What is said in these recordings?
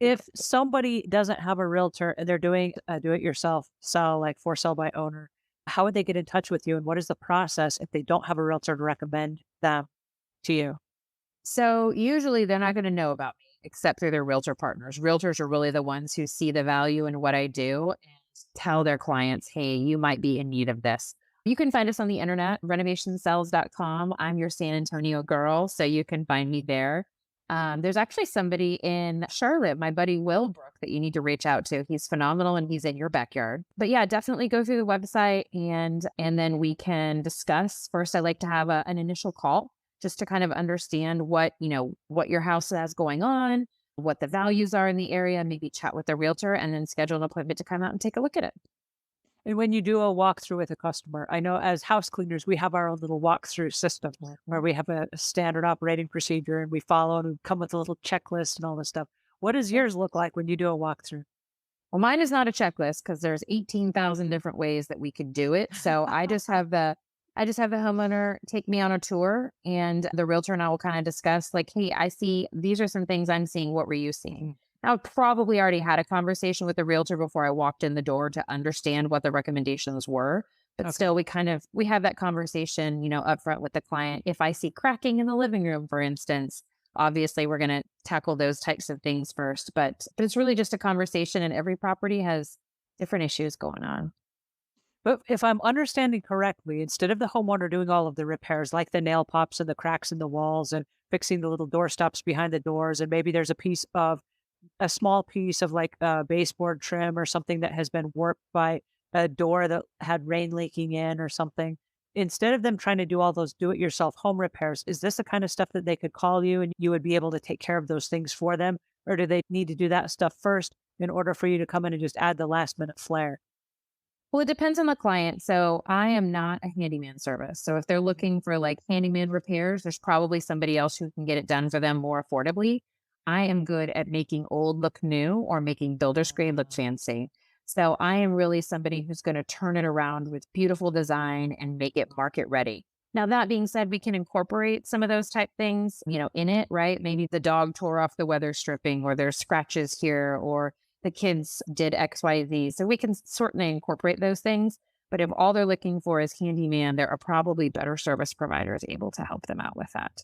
If somebody doesn't have a realtor and they're doing a do-it-yourself sell, like for sale by owner, how would they get in touch with you? And what is the process if they don't have a realtor to recommend them to you? So usually they're not going to know about me except through their realtor partners. Realtors are really the ones who see the value in what I do and tell their clients, hey, you might be in need of this. You can find us on the internet, renovationsells.com. I'm your San Antonio girl, so you can find me there. There's actually somebody in Charlotte, my buddy Will Brook, that you need to reach out to. He's phenomenal and he's in your backyard. But yeah, definitely go through the website and then we can discuss. First, I like to have an initial call just to kind of understand what your house has going on, what the values are in the area, maybe chat with the realtor and then schedule an appointment to come out and take a look at it. And when you do a walkthrough with a customer, I know as house cleaners, we have our own little walkthrough system where we have a standard operating procedure and we follow and we come with a little checklist and all this stuff. What does Yeah. yours look like when you do a walkthrough? Well, mine is not a checklist because there's 18,000 different ways that we could do it. So I just have the homeowner take me on a tour and the realtor and I will kind of discuss like, hey, I see these are some things I'm seeing. What were you seeing? Now, I probably already had a conversation with the realtor before I walked in the door to understand what the recommendations were. But Okay. still, we have that conversation, up front with the client. If I see cracking in the living room, for instance, obviously we're going to tackle those types of things first. But it's really just a conversation, and every property has different issues going on. But if I'm understanding correctly, instead of the homeowner doing all of the repairs, like the nail pops and the cracks in the walls and fixing the little door stops behind the doors, and maybe there's a small piece of like baseboard trim or something that has been warped by a door that had rain leaking in or something. Instead of them trying to do all those do it yourself home repairs, is this the kind of stuff that they could call you and you would be able to take care of those things for them? Or do they need to do that stuff first in order for you to come in and just add the last minute flair? Well, it depends on the client. So I am not a handyman service. So if they're looking for like handyman repairs, there's probably somebody else who can get it done for them more affordably. I am good at making old look new or making builder's grade look fancy. So I am really somebody who's going to turn it around with beautiful design and make it market ready. Now, that being said, we can incorporate some of those type things, in it, right? Maybe the dog tore off the weather stripping or there's scratches here or the kids did XYZ. So we can certainly incorporate those things. But if all they're looking for is handyman, there are probably better service providers able to help them out with that.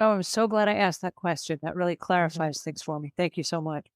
Oh, I'm so glad I asked that question. That really Mhm. clarifies things for me. Thank you so much.